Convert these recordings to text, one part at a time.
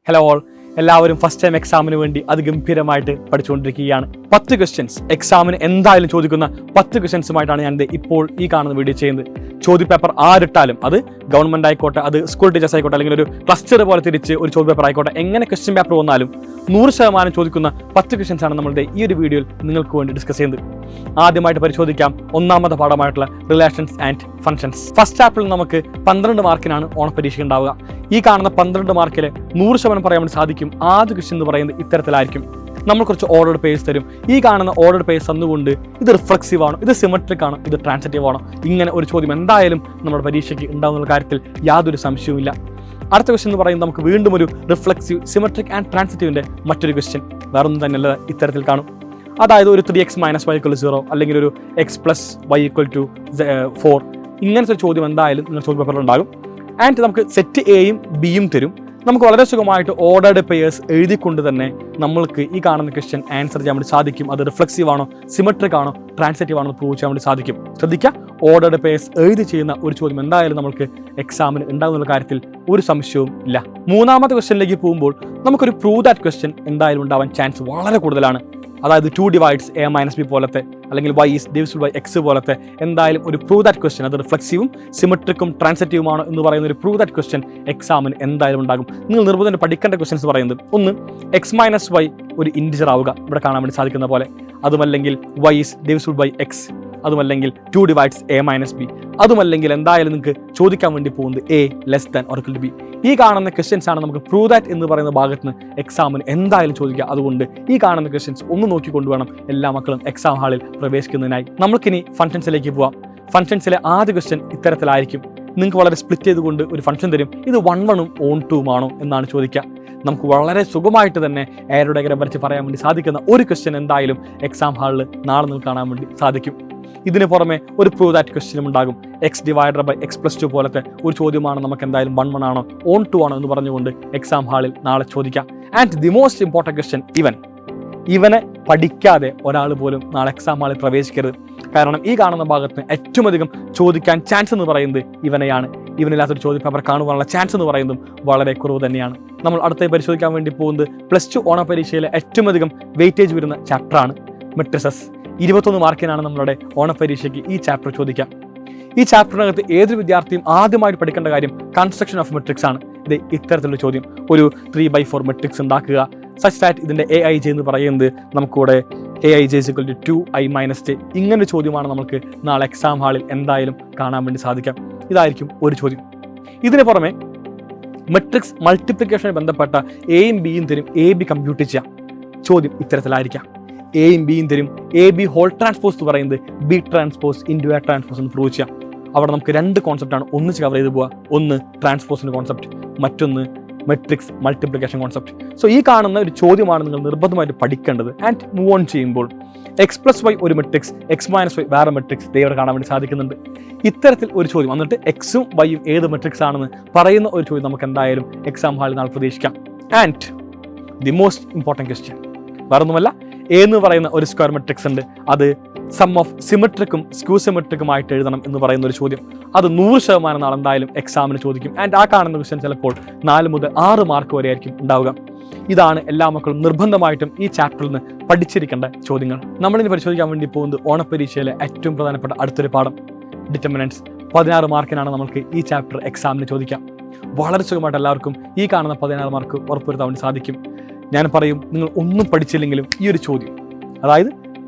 Hello all, എല്ലാവരും first time എക്സാമിന് വേണ്ടി അതിഗംഭീരമായിട്ട് പഠിച്ചുകൊണ്ടിരിക്കുകയാണ്. 10 ക്വസ്റ്റ്യൻസ് എക്സാമിന് എന്തായാലും ചോദിക്കുന്ന 10 ക്വസ്റ്റ്യൻസുമായിട്ടാണ് ഞാൻ ഇപ്പോൾ ഈ കാണുന്ന വീഡിയോ ചെയ്യുന്നത്. ചോദ്യപേപ്പർ ആരിട്ടാലും, അത് ഗവൺമെന്റ് ആയിക്കോട്ടെ, അത് സ്കൂൾ ടീച്ചേഴ്സ് ആയിക്കോട്ടെ, അല്ലെങ്കിൽ ഒരു ക്ലസ്റ്റർ പോലെ തിരിച്ച് ഒരു ചോദ്യപേപ്പർ ആയിക്കോട്ടെ, എങ്ങനെ ക്വസ്റ്റ്യൻ പേപ്പർ വന്നാലും 100% ചോദിക്കുന്ന 10 ക്വസ്റ്റ്യൻസ് ആണ് നമ്മളുടെ ഈ ഒരു വീഡിയോയിൽ നിങ്ങൾക്ക് വേണ്ടി ഡിസ്കസ് ചെയ്യുന്നത്. ആദ്യമായിട്ട് പരിശോധിക്കാം ഒന്നാമത്തെ പാഠമായിട്ടുള്ള റിലേഷൻസ് ആൻഡ് ഫങ്ഷൻസ്. ഫസ്റ്റ് ചാപ്റ്ററിൽ നമുക്ക് 12 മാർക്കിനാണ് ഓണപരീക്ഷ ഉണ്ടാവുക. ഈ കാണുന്ന 12 മാർക്കിലെ 100% പറയാൻ വേണ്ടി സാധിക്കും. ആദ്യ ക്വസ്റ്റ്യൻ എന്ന് പറയുന്നത് ഇത്തരത്തിലായിരിക്കും. നമ്മൾ കുറച്ച് ഓർഡർഡ് പേജ് തരും. ഈ കാണുന്ന ഓർഡർഡ് പേജ് തന്നുകൊണ്ട് ഇത് റിഫ്ലക്സീവ് ആണോ, ഇത് സിമെട്രിക് ആണോ, ഇത് ട്രാൻസിറ്റീവ് ആണോ, ഇങ്ങനെ ഒരു ചോദ്യം എന്തായാലും നമ്മുടെ പരീക്ഷയ്ക്ക് ഉണ്ടാകുന്ന കാര്യത്തിൽ യാതൊരു സംശയവുമില്ല. അടുത്ത ക്വസ്റ്റ്യൻ എന്ന് പറയുന്നത് നമുക്ക് വീണ്ടും ഒരു റിഫ്ലക്സീവ്, സിമെട്രിക് ആൻഡ് ട്രാൻസിറ്റീവിന്റെ മറ്റൊരു ക്വസ്റ്റ്യൻ വേറൊന്നും തന്നെയല്ല ഇത്തരത്തിൽ കാണും. അതായത് ഒരു 3x - y = 0 അല്ലെങ്കിൽ ഒരു x + y = 4 ഇങ്ങനത്തെ ഒരു ചോദ്യം എന്തായാലും നിങ്ങൾ ചോദ്യ പേപ്പറിൽ ഉണ്ടാകും. ആൻഡ് നമുക്ക് സെറ്റ് എയും ബിയും തരും. നമുക്ക് വളരെ സുഖമായിട്ട് ഓർഡർഡ് പെയേഴ്സ് എഴുതിക്കൊണ്ട് തന്നെ നമ്മൾക്ക് ഈ കാണുന്ന ക്വസ്റ്റ്യൻ ആൻസർ ചെയ്യാൻ വേണ്ടി സാധിക്കും. അത് റിഫ്ലക്സീവ് ആണോ, സിമെട്രിക് ആണോ, ട്രാൻസിറ്റീവ് ആണോ പ്രൂവ് ചെയ്യാൻ വേണ്ടി സാധിക്കും. ശ്രദ്ധിക്കുക, ഓർഡർഡ് പെയേഴ്സ് എഴുതി ചെയ്യുന്ന ഒരു ചോദ്യം എന്തായാലും നമുക്ക് എക്സാമിന് ഉണ്ടാകുന്ന കാര്യത്തിൽ ഒരു സംശയവും ഇല്ല. മൂന്നാമത്തെ ക്വസ്റ്റ്യനിലേക്ക് പോകുമ്പോൾ നമുക്കൊരു പ്രൂവ് ദാറ്റ് ക്വസ്റ്റ്യൻ എന്തായാലും ഉണ്ടാവാൻ ചാൻസ് വളരെ കൂടുതലാണ്. അതായത് 2 divides a - b പോലത്തെ, അല്ലെങ്കിൽ y is divisible by x പോലത്തെ എന്തായാലും ഒരു പ്രൂവ് ദാറ്റ് ക്വസ്റ്റ്യൻ, അത് റിഫ്ലക്സീവും സിമെട്രിക്കും ട്രാൻസിറ്റീവുമാണോ എന്ന് പറയുന്ന ഒരു പ്രൂവ് ദാറ്റ് ക്വസ്റ്റ്യൻ എക്സാമിന് എന്തായാലും ഉണ്ടാകും. നിങ്ങൾ നിർബന്ധം പഠിക്കേണ്ട ക്വസ്റ്റ്യൻസ് പറയുന്നത്, ഒന്ന് x - y ഒരു ഇൻറ്റിജർ ആവുക, ഇവിടെ കാണാൻ വേണ്ടി സാധിക്കുന്ന പോലെ. അതുമല്ലെങ്കിൽ y is divisible by x, അതുമല്ലെങ്കിൽ 2 divides a - b, അതുമല്ലെങ്കിൽ എന്തായാലും നിങ്ങൾക്ക് ചോദിക്കാൻ വേണ്ടി പോകുന്നത് a < b. ഈ കാണുന്ന ക്വസ്റ്റ്യൻസ് ആണ് നമുക്ക് പ്രൂവ് ദാറ്റ് എന്ന് പറയുന്ന ഭാഗത്ത് നിന്ന് എക്സാമിന് എന്തായാലും ചോദിക്കുക. അതുകൊണ്ട് ഈ കാണുന്ന ക്വസ്റ്റ്യൻസ് ഒന്ന് നോക്കിക്കൊണ്ട് വേണം എല്ലാ മക്കളും എക്സാം ഹാളിൽ പ്രവേശിക്കുന്നതിനായി. നമ്മൾക്കിനി ഫങ്ഷൻസിലേക്ക് പോവാം. ഫങ്ഷൻസിലെ ആദ്യ ക്വസ്റ്റ്യൻ ഇത്തരത്തിലായിരിക്കും. നിങ്ങൾക്ക് വളരെ സ്പ്ലിറ്റ് ചെയ്തുകൊണ്ട് ഒരു ഫംഗ്ഷൻ തരും. ഇത് 1 1 ഓൺ 2 ആണോ എന്നാണ് ചോദിക്കുക. നമുക്ക് വളരെ സുഖമായിട്ട് തന്നെ ഏറോ ഡയഗ്രം വരച്ച് പറയാൻ വേണ്ടി സാധിക്കുന്ന ഒരു ക്വസ്റ്റ്യൻ എന്തായാലും എക്സാം ഹാളിൽ നാളെ നിങ്ങൾക്ക് കാണാൻ വേണ്ടി സാധിക്കും. ഇതിന് പുറമെ ഒരു പ്രൂവ് ദാറ്റ് ക്വസ്റ്റ്യനും ഉണ്ടാകും. x / x + 2 പോലത്തെ ഒരു ചോദ്യമാണ് നമുക്ക് എന്തായാലും 1 1 ആണോ ഓൺ 2 ആണോ എന്ന് പറഞ്ഞുകൊണ്ട് എക്സാം ഹാളിൽ നാളെ ചോദിക്കാം. And the most important question, ഇവനെ പഠിക്കാതെ ഒരാൾ പോലും നാളെ എക്സാം ഹാളിൽ പ്രവേശിക്കരുത്. കാരണം ഈ കാണുന്ന ഭാഗത്ത് ഏറ്റവും അധികം ചോദിക്കാൻ ചാൻസ് എന്ന് പറയുന്നത് ഇവനെയാണ്. ഇവനില്ലാത്തൊരു ചോദ്യ പേപ്പർ കാണുവാനുള്ള ചാൻസ് എന്ന് പറയുന്നതും വളരെ കുറവ് തന്നെയാണ്. നമ്മൾ അടുത്തായി പരിശോധിക്കാൻ വേണ്ടി പോകുന്നത് +2 ഓണപരീക്ഷയിലെ ഏറ്റവും അധികം വെയിറ്റേജ് വരുന്ന ചാപ്റ്ററാണ് മെട്രിസസ്. 21 മാർക്കിനാണ് നമ്മളുടെ ഓണപരീക്ഷയ്ക്ക് ഈ ചാപ്റ്റർ ചോദിക്കാം. ഈ ചാപ്റ്ററിനകത്ത് ഏതൊരു വിദ്യാർത്ഥിയും ആദ്യമായിട്ട് പഠിക്കേണ്ട കാര്യം കൺസ്ട്രക്ഷൻ ഓഫ് മെട്രിക്സ് ആണ്. ഇത് ഇത്തരത്തിലുള്ള ചോദ്യം, ഒരു 3/4 മെട്രിക്സ് ഉണ്ടാക്കുക സച്ച് ദാറ്റ് ഇതിൻ്റെ AIJ എന്ന് പറയുന്നത് നമുക്കിവിടെ AIJ = 2i - j. ഇങ്ങനൊരു ചോദ്യമാണ് നമുക്ക് നാളെ എക്സാം ഹാളിൽ എന്തായാലും കാണാൻ വേണ്ടി സാധിക്കാം. ഇതായിരിക്കും ഒരു ചോദ്യം. ഇതിന് പുറമെ മെട്രിക്സ് മൾട്ടിപ്ലിക്കേഷനുമായി ബന്ധപ്പെട്ട എയും ബിയും തരും. AB കമ്പ്യൂട്ട് ചെയ്യാം. ചോദ്യം ഇത്തരത്തിലായിരിക്കാം. എയും ബിയും തരും. AB ഹോൾ ട്രാൻസ്പോസ് എന്ന് പറയുന്നത് B ട്രാൻസ്പോസ് × A ട്രാൻസ്പോസ് എന്ന് പ്രൂവ് ചെയ്യാം. അവിടെ നമുക്ക് 2 കോൺസെപ്റ്റാണ് ഒന്നിച്ച് കവർ ചെയ്ത് പോവുക. ഒന്ന് ട്രാൻസ്പോസിൻ്റെ കോൺസെപ്റ്റ്, മറ്റൊന്ന് മെട്രിക്സ് മൾട്ടിപ്ലിക്കേഷൻ കോൺസെപ്റ്റ്. സോ ഈ കാണുന്ന ഒരു ചോദ്യമാണ് നിങ്ങൾ നിർബന്ധമായിട്ട് പഠിക്കേണ്ടത്. ആൻഡ് മൂവ് ഓൺ ചെയ്യുമ്പോൾ x + y ഒരു മെട്രിക്സ്, x - y വേറെ മെട്രിക്സ് ഇവിടെ കാണാൻ വേണ്ടി സാധിക്കുന്നുണ്ട്. ഇത്തരത്തിൽ ഒരു ചോദ്യം വന്നിട്ട് എക്സും വൈയും ഏത് മെട്രിക്സ് ആണെന്ന് പറയുന്ന ഒരു ചോദ്യം നമുക്ക് എന്തായാലും എക്സാം ഹാളിൽ നാളെ പ്രതീക്ഷിക്കാം. And the most important question വേറൊന്നുമല്ല, A എന്ന് പറയുന്ന ഒരു സ്ക്വയർ മെട്രിക്സ് ഉണ്ട്. അത് സം ഓഫ് സിമെട്രിക്കും സ്ക്യൂ സിമെട്രിക്കുമായിട്ട് എഴുതണം എന്ന് പറയുന്ന ഒരു ചോദ്യം. അത് 100% നാളെ എന്തായാലും എക്സാമിന് ചോദിക്കും. ആൻഡ് ആ കാണുന്ന ക്വസ്റ്റ്യൻ ചിലപ്പോൾ 4 മുതൽ 6 മാർക്ക് വരെ ആയിരിക്കും ഉണ്ടാവുക. ഇതാണ് എല്ലാ മക്കളും നിർബന്ധമായിട്ടും ഈ ചാപ്റ്ററിൽ നിന്ന് പഠിച്ചിരിക്കേണ്ട ചോദ്യങ്ങൾ. നമ്മളിനി പരിശോധിക്കാൻ വേണ്ടി പോകുന്നത് ഓണപരീക്ഷയിലെ ഏറ്റവും പ്രധാനപ്പെട്ട അടുത്തൊരു പാഠം, ഡിറ്റർമിനൻസ്. 16 മാർക്കിനാണ് നമുക്ക് ഈ ചാപ്റ്റർ എക്സാമിന് ചോദിക്കാം. വളരെ സുഖമായിട്ട് എല്ലാവർക്കും ഈ കാണുന്ന 16 മാർക്ക് ഉറപ്പുവരുത്താൻ വേണ്ടി സാധിക്കും. ഞാൻ പറയും, നിങ്ങൾ ഒന്നും പഠിച്ചില്ലെങ്കിലും ഈ ഒരു ചോദ്യം, അതായത്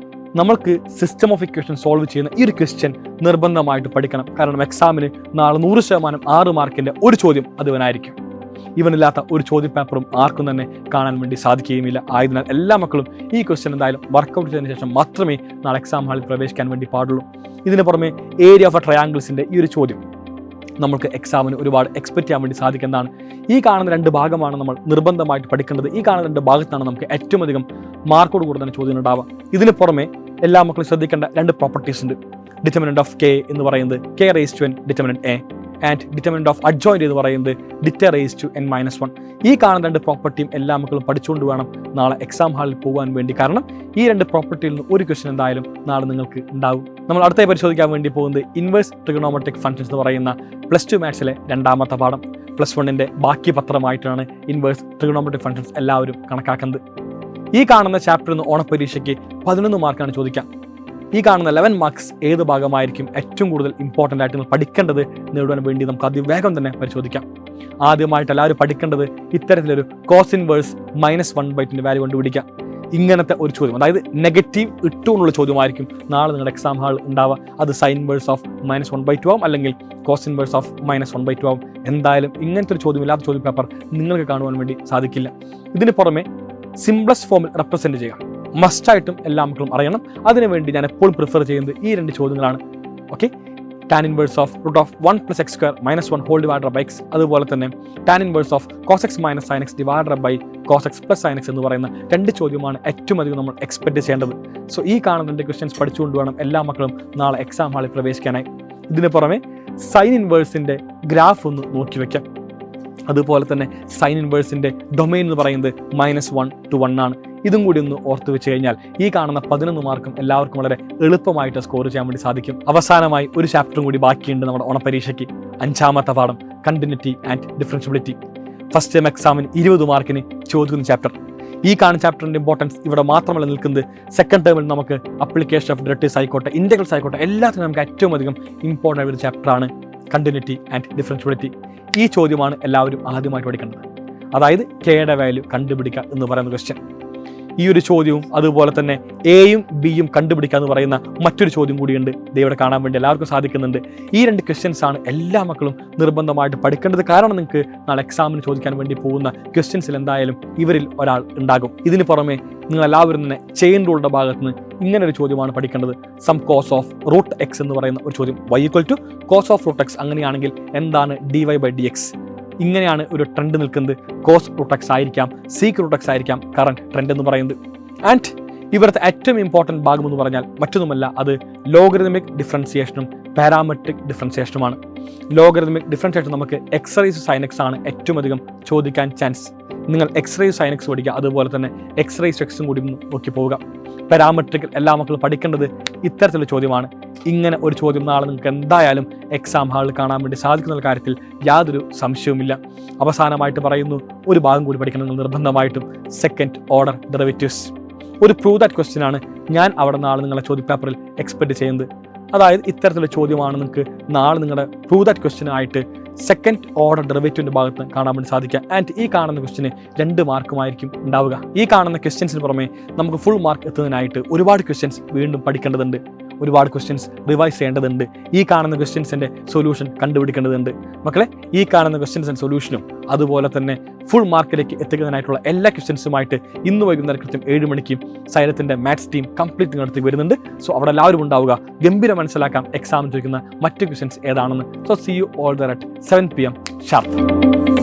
നമ്മൾക്ക് സിസ്റ്റം ഓഫ് ഇക്വേഷൻ സോൾവ് ചെയ്യുന്ന ഈ ഒരു ക്വസ്റ്റ്യൻ നിർബന്ധമായിട്ട് പഠിക്കണം. കാരണം എക്സാമിന് നാളെ 100% 6 മാർക്കിൻ്റെ ഒരു ചോദ്യം അത് ഇവനായിരിക്കും. ഇവനില്ലാത്ത ഒരു ചോദ്യ പേപ്പറും ആർക്കും തന്നെ കാണാൻ വേണ്ടി സാധിക്കുകയുമില്ല. ആയതിനാൽ എല്ലാ മക്കളും ഈ ക്വസ്റ്റ്യൻ എന്തായാലും വർക്കൗട്ട് ചെയ്തതിന് ശേഷം മാത്രമേ നാളെ എക്സാം ഹാളിൽ പ്രവേശിക്കാൻ വേണ്ടി പാടുള്ളൂ. ഇതിന് പുറമെ ഏരിയ ഓഫ് എ ട്രയാങ്കിൾസിൻ്റെ ഈ ഒരു ചോദ്യം നമുക്ക് എക്സാമിന് ഒരുപാട് എക്സ്പെക്ട് ചെയ്യാൻ വേണ്ടി സാധിക്കുന്നതാണ്. ഈ കാണുന്ന 2 ഭാഗമാണ് നമ്മൾ നിർബന്ധമായിട്ട് പഠിക്കേണ്ടത്. ഈ കാണുന്ന 2 ഭാഗത്താണ് നമുക്ക് ഏറ്റവും അധികം മാർക്കോട് കൂടെ തന്നെ ചോദ്യം ഉണ്ടാവുക. ഇതിന് പുറമെ എല്ലാ മക്കളും ശ്രദ്ധിക്കേണ്ട 2 പ്രോപ്പർട്ടീസ് ഉണ്ട്. ഡിറ്റർമിനന്റ് ഓഫ് K എന്ന് പറയുന്നത് K raised to n determinant A, and determinant of adjoint എന്ന് പറയുന്നത് ഡിറ്റ റേസ് ടു n-1. ഈ കാണുന്ന രണ്ട് പ്രോപ്പർട്ടിയും എല്ലാ മക്കളും പഠിച്ചുകൊണ്ട് വേണം നാളെ എക്സാം ഹാളിൽ പോകാൻ വേണ്ടി. കാരണം ഈ രണ്ട് പ്രോപ്പർട്ടിയിൽ നിന്ന് ഒരു ക്വസ്റ്റൻ എന്തായാലും നാളെ നിങ്ങൾക്ക് ഉണ്ടാവും. നമ്മൾ അടുത്തായി പരിശോധിക്കാൻ വേണ്ടി പോകുന്നത് ഇൻവേഴ്സ് ട്രിഗണോമെട്രിക് ഫംഗ്ഷൻസ് എന്ന് പറയുന്ന +2 മാത്സിലെ രണ്ടാമത്തെ പാഠം. +1 ബാക്കി പത്രമായിട്ടാണ് ഇൻവേഴ്സ് ട്രിഗണോമെട്രിക് ഫംഗ്ഷൻസ് എല്ലാവരും കണക്കാക്കുന്നത്. ഈ കാണുന്ന ചാപ്റ്ററിൽ നിന്ന് ഓണപരീക്ഷയ്ക്ക് 11 മാർക്കാണ് ചോദിക്കാം. ഈ കാണുന്ന 11 മാർക്സ് ഏത് ഭാഗമായിരിക്കും ഏറ്റവും കൂടുതൽ ഇമ്പോർട്ടൻ്റ് ആയിട്ട് നിങ്ങൾ പഠിക്കേണ്ടത് നേടുവാൻ വേണ്ടി നമുക്ക് അതിവേഗം തന്നെ പരിശോധിക്കാം. ആദ്യമായിട്ട് എല്ലാവരും പഠിക്കേണ്ടത് ഇത്തരത്തിലൊരു കോസ് ഇൻവേഴ്സ് -1/2 വാല്യൂ കണ്ടുപിടിക്കാം. ഇങ്ങനത്തെ ഒരു ചോദ്യം, അതായത് നെഗറ്റീവ് ഇട്ടുകൊണ്ടുള്ള ചോദ്യമായിരിക്കും നാളെ നിങ്ങളുടെ എക്സാം ഹാൾ ഉണ്ടാവുക. അത് സൈൻ ഇൻവേഴ്സ് ഓഫ് -1/2 ആവും, അല്ലെങ്കിൽ കോസ് ഇൻവേഴ്സ് ഓഫ് -1/2 ആവും. എന്തായാലും ഇങ്ങനത്തെ ഒരു ചോദ്യമില്ലാത്ത ചോദ്യ പേപ്പർ നിങ്ങൾക്ക് കാണുവാൻ വേണ്ടി സാധിക്കില്ല. ഇതിന് പുറമെ സിംപ്ലസ്റ്റ് ഫോമിൽ റെപ്രസെൻറ്റ് ചെയ്യുക മസ്റ്റായിട്ടും എല്ലാ മക്കളും അറിയണം. അതിനുവേണ്ടി ഞാൻ എപ്പോഴും പ്രിഫർ ചെയ്യുന്നത് ഈ രണ്ട് ചോദ്യങ്ങളാണ്. Okay, tan inverse of √1 + x² - 1 whole divided by x, അതുപോലെ തന്നെ tan inverse of cos x - sin x divided by cos x + sin x എന്ന് പറയുന്ന രണ്ട് ചോദ്യമാണ് ഏറ്റവും അധികം നമ്മൾ എക്സ്പെക്ട് ചെയ്യേണ്ടത്. സോ ഈ കാണുന്ന രണ്ട് ക്വസ്റ്റ്യൻസ് പഠിച്ചുകൊണ്ട് വേണം എല്ലാ മക്കളും നാളെ എക്സാം ഹാളിൽ പ്രവേശിക്കാനായി. ഇതിന് പുറമെ സൈൻ ഇൻവേഴ്സിൻ്റെ ഗ്രാഫ് ഒന്ന് നോക്കി വയ്ക്കാം. അതുപോലെ തന്നെ സൈൻ ഇൻവേഴ്സിൻ്റെ ഡൊമൈൻ എന്ന് പറയുന്നത് -1 to 1 ആണ്. ഇതും കൂടി ഒന്ന് ഓർത്ത് വെച്ച് കഴിഞ്ഞാൽ ഈ കാണുന്ന 11 മാർക്കും എല്ലാവർക്കും വളരെ എളുപ്പമായിട്ട് സ്കോർ ചെയ്യാൻ വേണ്ടി സാധിക്കും. അവസാനമായി ഒരു ചാപ്റ്ററും കൂടി ബാക്കിയുണ്ട് നമ്മുടെ ഓണപരീക്ഷയ്ക്ക്. 5ാമത്തെ പാഠം continuity and differentiability. First time എക്സാമിന് 20 മാർക്കിന് ചോദിക്കുന്ന ചാപ്റ്റർ. ഈ കാണുന്ന ചാപ്റ്ററിൻ്റെ ഇമ്പോർട്ടൻസ് ഇവിടെ മാത്രമല്ല നിൽക്കുന്നത്. സെക്കൻഡ് ടേമിൽ നമുക്ക് അപ്ലിക്കേഷൻ ഓഫ് ഡെറിവേറ്റീവ്സ് ആയിക്കോട്ടെ, ഇൻ്റഗ്രൽസ് ആയിക്കോട്ടെ, എല്ലാത്തിനും നമുക്ക് ഏറ്റവും അധികം ഇമ്പോർട്ടൻ്റ് ആയ ഒരു ചാപ്റ്ററാണ് കണ്ടിന്യൂറ്റി ആൻഡ് ഡിഫറൻഷ്യബിലിറ്റി. ഈ ചോദ്യമാണ് എല്ലാവരും ആദ്യമായിട്ട് പഠിക്കേണ്ടത്. അതായത് കെയുടെ വാല്യൂ കണ്ടുപിടിക്കുക എന്ന് പറയുന്ന ക്വസ്റ്റ്യൻ. ഈ ഒരു ചോദ്യവും അതുപോലെ തന്നെ എയും ബിയും കണ്ടുപിടിക്കുക എന്ന് പറയുന്ന മറ്റൊരു ചോദ്യം കൂടിയുണ്ട്. ഇവിടെ കാണാൻ വേണ്ടി എല്ലാവർക്കും സാധിക്കുന്നുണ്ട്. ഈ രണ്ട് ക്വസ്റ്റ്യൻസ് ആണ് എല്ലാ മക്കളും നിർബന്ധമായിട്ട് പഠിക്കേണ്ടത്. കാരണം നിങ്ങൾക്ക് നാളെ എക്സാമിന് ചോദിക്കാൻ വേണ്ടി പോകുന്ന ക്വസ്റ്റ്യൻസിൽ എന്തായാലും ഇവരിൽ ഒരാൾ ഉണ്ടാകും. ഇതിന് പുറമെ നിങ്ങൾ എല്ലാവരും തന്നെ ചെയിൻ റൂളിൻ്റെ ഭാഗത്ത് നിന്ന് ഇങ്ങനെ ഒരു ചോദ്യമാണ് പഠിക്കേണ്ടത്. സം കോസ് ഓഫ് √x എന്ന് പറയുന്ന ഒരു ചോദ്യം. y = cos of √x. അങ്ങനെയാണെങ്കിൽ എന്താണ് dy/dx? ഇങ്ങനെയാണ് ഒരു ട്രെൻഡ് നിൽക്കുന്നത്. കോസ് √x ആയിരിക്കാം, സീക്ക് √x ആയിരിക്കാം കറണ്ട് ട്രെൻഡ് എന്ന് പറയുന്നത്. ആൻഡ് ഇവിടുത്തെ ഏറ്റവും ഇമ്പോർട്ടൻറ്റ് ഭാഗം എന്ന് പറഞ്ഞാൽ മറ്റൊന്നുമല്ല, അത് ലോഗരിതമിക് ഡിഫറൻസിയേഷനും പാരാമെട്രിക് ഡിഫറൻസിയേഷനുമാണ്. ലോഗരിതമിക് ഡിഫറൻസിയേഷൻ നമുക്ക് x sin x ആണ് ഏറ്റവും അധികം ചോദിക്കാൻ ചാൻസ്. നിങ്ങൾ x sin x പഠിക്കുക, അതുപോലെ തന്നെ x x കൂടി നോക്കി പോവുക. പാരാമെട്രിക്കൽ എല്ലാ മക്കളും പഠിക്കേണ്ടത് ഇത്തരത്തിലുള്ള ചോദ്യമാണ്. ഇങ്ങനെ ഒരു ചോദ്യം നാളെ നിങ്ങൾക്ക് എന്തായാലും എക്സാം ഹാളിൽ കാണാൻ വേണ്ടി സാധിക്കുന്ന കാര്യത്തിൽ യാതൊരു സംശയവുമില്ല. അവസാനമായിട്ട് പറയുന്നു, ഒരു ഭാഗം കൂടി പഠിക്കണം നിങ്ങൾ നിർബന്ധമായിട്ടും. സെക്കൻഡ് ഓർഡർ ഡെറിവേറ്റീവ്സ് ഒരു പ്രൂവ് ദാറ്റ് ക്വസ്റ്റ്യൻ ആണ് ഞാൻ അവിടെ നാളെ നിങ്ങളെ ചോദ്യപേപ്പറിൽ എക്സ്പെക്ട് ചെയ്യുന്നത്. അതായത് ഇത്തരത്തിലുള്ള ചോദ്യമാണ് നിങ്ങൾക്ക് നാളെ നിങ്ങളുടെ പ്രൂവ് ദാറ്റ് ക്വസ്റ്റ്യൻ ആയിട്ട് സെക്കൻഡ് ഓർഡർ ഡെറിവേറ്റീവിൻ്റെ ഭാഗത്ത് കാണാൻ വേണ്ടി സാധിക്കുക. ആൻഡ് ഈ കാണുന്ന ക്വസ്റ്റ്യന് 2 മാർക്കുമായിരിക്കും ഉണ്ടാവുക. ഈ കാണുന്ന ക്വസ്റ്റ്യൻസിന് പുറമെ നമുക്ക് ഫുൾ മാർക്ക് എത്തുന്നതിനായിട്ട് ഒരുപാട് ക്വസ്റ്റ്യൻസ് വീണ്ടും പഠിക്കേണ്ടതുണ്ട്, ഒരുപാട് ക്വസ്റ്റ്യൻസ് റിവൈസ് ചെയ്യേണ്ടതുണ്ട്. ഈ കാണുന്ന ക്വസ്റ്റ്യൻസിൻ്റെ സൊല്യൂഷൻ കണ്ടുപിടിക്കേണ്ടതുണ്ട്. മക്കളെ, ഈ കാണുന്ന ക്വസ്റ്റ്യൻസിൻ്റെ സൊല്യൂഷനും അതുപോലെ തന്നെ ഫുൾ മാർക്കിലേക്ക് എത്തിക്കുന്നതിനായിട്ടുള്ള എല്ലാ ക്വസ്റ്റ്യൻസുമായിട്ട് ഇന്ന് വൈകുന്നേരം കൃത്യം 7 മണിക്ക് സൈലത്തിൻ്റെ മാത്സ് ടീം കംപ്ലീറ്റ് നിങ്ങളുടെ വരുന്നുണ്ട്. സോ അവിടെ എല്ലാവരും ഉണ്ടാവുക. ഗംഭീരം മനസ്സിലാക്കാം എക്സാമിന് ചോദിക്കുന്ന മറ്റ് ക്വസ്റ്റ്യൻസ് ഏതാണെന്ന്. So see you all there at 7 PM sharp.